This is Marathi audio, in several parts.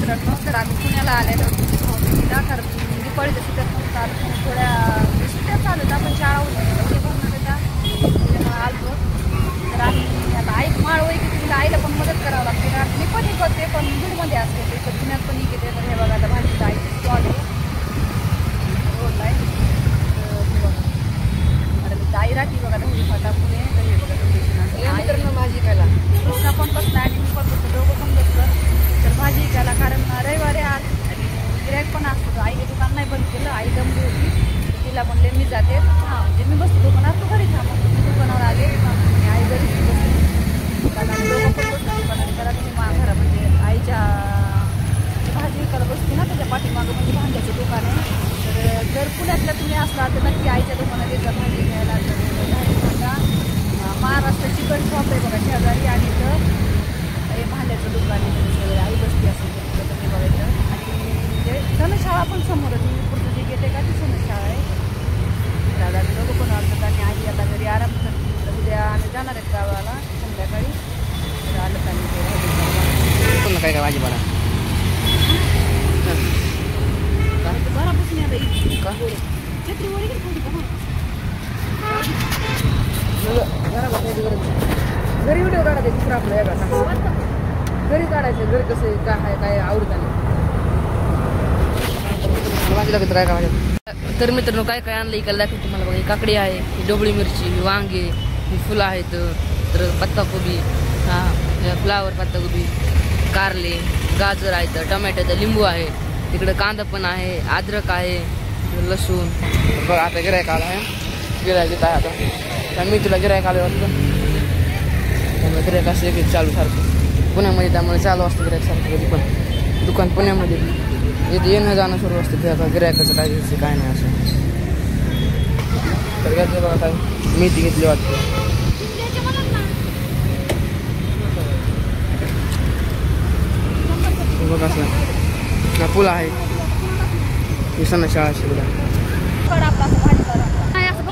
मित्रांनो, तर आम्ही पुण्याला आलेलो भाऊबीजेला, कारण दिवाळीच्या सुट्ट्यात चालू थोड्या सुट्ट्या चालू आहेत, आपण शाळा होती त्याच्यामुळे आलो. तर आम्ही आता आई माळ वय की तिला आईला पण मदत करावं लागते ना. मी पण करते, पण बीडमध्ये असते ते, तर पुण्यात पण घेते. तर हे बघा आता भाजीचा आईची स्टॉल आहे रोडला आहे. तर मी आई राहते बघा दही फाटा पुणे. तर हे बघा लोकेशन भाजी खायला कृष्णा पण बसला आणि मी पण बसतो, दोघं पण बसलं. तर भाजी घ्यायला, कारण रविवारी आज आणि गिऱ्हाईक पण असतो. आईने दुकान नाही बंद केलं, आई दमली होती, तिला म्हणले मी जाते. हां म्हणजे मी बसतो दुकानात, तू घरी थांब. मी दुकानावर आले आणि आई घरी बसली, कारण आम्ही दोघं पण बसतो दुकानात. त्याला तुम्ही घरा म्हणजे आईच्या भाजी विकायला बसते ना, त्याच्या पाठीमागं म्हणजे भांड्याचं दुकान आहे. तर जर पुण्यातल्या तुम्ही असला तर नक्की आईच्या दुकानात येतात भाजी घ्यायला. महाराष्ट्र चिकन शॉप आहे बघा शेजारी, आणि इथं हे भांड्याचं दुकान आहे. सगळे आई बसती असेल तर तुम्ही बघायचं. आणि म्हणजे धनशाळा पण समोरच, मी पुढचं जे गेटे का ती धनशाळा आहे. दादा लोक पण वाटतात आणि आई आता घरी आराम करते. तर उद्या आम्ही जाणार आहेत गावाला संध्याकाळी. तर आलं पाणी काय काय भाजीपाला बरापासून आता छत्री वडी थोडी का घरी व्हिडिओ काढायचे दुसरं आपलं आहे का घरी काढायचं. घरी कसं काय आहे काय आवडत आलं काय काय तर मित्रांनो काय काय आणलं इकडे दाखवतो तुम्हाला. बघा ही काकडी आहे, ही डोबळी मिरची, ही वांगे, ही फुलं आहेत, तर पत्ताकोबी, हा फ्लावर पत्ताकोबी, कारले, गाजर आहेत, टमॅटो, लिंबू आहे, तिकडे कांदा पण आहे, अद्रक आहे, लसूण. बघा आता गिऱ्हाईक आला आहे, गिऱ्हाईक येत आहे आता. मी तुला गिऱ्हाईक आलं वाटतं, त्यामुळे गिऱ्हाईक असं एक चालू सारखं पुण्यामध्ये, त्यामुळे चालू असतं गिऱ्हाईक सारखं. कधी पण दुकान पुण्यामध्ये इथे येणं जाणं सुरू असतं. ते आता गिऱ्हाईकाचं काय घ्यायचं काय नाही असं. तर घ्यायचं बघा काय मेथी घेतली वाटतं. बघा असं फुलं आहे, ही शाळा शिकला.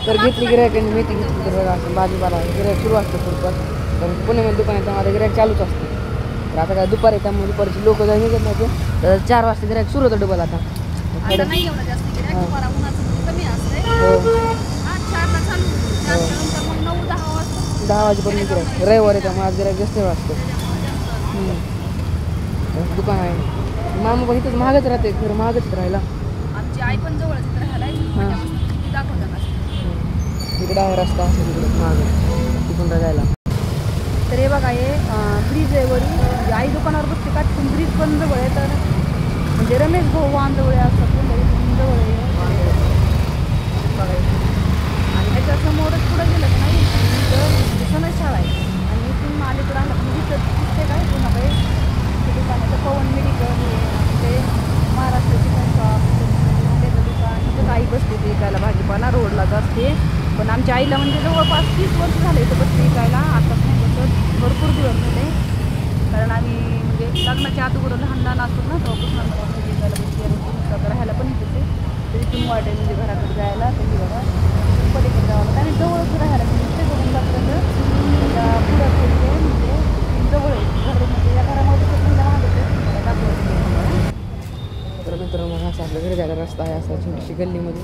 तर घेतली गिऱ्हाईकांनी मेथी घेतली. तर बघा असं भाजीपाला गिऱ्हाईक सुरू असतं पुढचं. कारण पुण्यामध्ये दुकान आहे त्यामध्ये गिऱ्हाईक चालूच असतं. तर आता काय दुपारी त्यामुळे दुपारची लोक जाऊन निघत नाही. तर 4 वाजता गिऱ्हाईक सुरू होतं डबल. आता 10 वाजेपर्यंत गिऱ्हाईक. रविवारी त्यामुळे आज गिऱ्हाईक जास्त वाजतं. दुकान आहे मामा पण इथंच महागच राहते, खरं महागच राहायला. आमची आई पण जवळच राहायला तिकडे आहे रस्ता असं तिकडे महाग तिकडून जायला. तर हे बघा हे ब्रिज आहे वरी, म्हणजे आई दुकानावर बसते का तिथून ब्रिज पण जवळ आहे. तर म्हणजे रमेश भाऊ वाहन जवळ असतात जवळ आहे बघायचं. आणि ह्याच्यासमोरच पुढं गेलं की नाही तिथं शाळा आहे. आणि इथून अलीकडं आलं म्हणजे तिथं दिसते काय पुन्हा काही दुकान आहे. तर पवन मेडिकल ते महाराष्ट्र चिकन शॉप त्याचं दुकान, तिथंच आई बसते ते विकायला भाजीपाला रोडलाच असते. पण आमच्या आईला म्हणजे जवळपास 30 वर्ष झाले इथं बसते विकायला. आताच नाही बसत, भरपूर दिवस झाले. कारण आम्ही म्हणजे लग्नाच्या अगोदर लहान लहान असतो ना तेव्हापासून आमच्या विकायला बसते. आणि तुमचं राहायला पण इथेच आहे. तर इथून वाटे म्हणजे घराकडे जायला तरी बघा पलीकडे जावं लागतं. आणि जवळच राहायला म्हणजे बघून लागतं पुढं थोडी म्हणजे जवळ आहे घर. म्हणजे या घरामध्ये तर मित्रांनो असं आपल्या घरी जायला रस्ता आहे असा छोटीशी गल्लीमध्ये.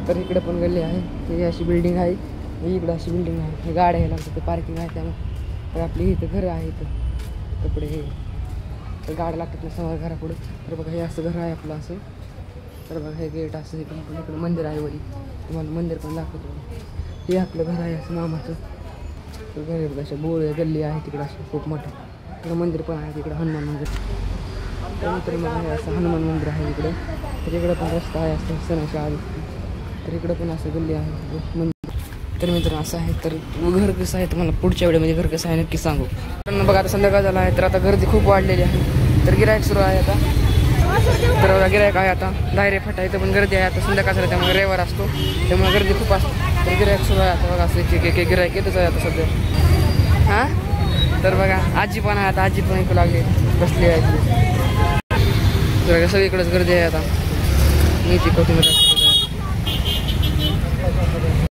तर इकडे पण गल्ली आहे, ही अशी बिल्डिंग आहे, इकडं अशी बिल्डिंग आहे. हे गाड्या हे लागतं, ते पार्किंग आहे. त्यामुळे तर आपली इथं घरं आहे, इथं कपडे हे तर गाड्या लागतात ना समोर घरापुढं. तर बघा हे असं घर आहे आपलं असं. तर बघा हे गेट असं इकडं मंदिर आहे वरी, तुम्हाला मंदिर पण दाखवतो. हे आपलं घर आहे असं मामाचं. तर घर बघा अशा बोळ गल्ली आहे तिकडं असं खूप मोठं. तिकडं मंदिर पण आहे, तिकडं हनुमान मंदिर. त्यानंतर मग हे असं हनुमान मंदिर आहे इकडं. तर इकडं पण रस्ता आहे असं सणाच्या आधी. तर इकडं पण असं गल्ली आहे मंदिर. तर मित्रांनो असं आहे. तर घर कसं आहे तुम्हाला पुढच्या वेळेमध्ये घर कसं आहे नक्की सांगू. कारण बघा आता संध्याकाळ झाला आहे, तर आता गर्दी खूप वाढलेली आहे. तर गिऱ्हाईक सुरू आहे आता. तर बघा गिऱ्हाईक आहे आता दायरे फाटा इथं पण गर्दी आहे. आता संध्याकाळ झाला त्यामुळे रविवार असतो त्यामुळे गर्दी खूप असते. तर गिऱ्हाईक सुरू आहे आता बघा असं एक गिऱ्हाईक येतच आहे आता सध्या. हां तर बघा आजी पण आहे आता, आजी पण ऐकू लागली बसली आहे. तर सगळीकडेच गर्दी आहे आता. मेथी कोथिंबीर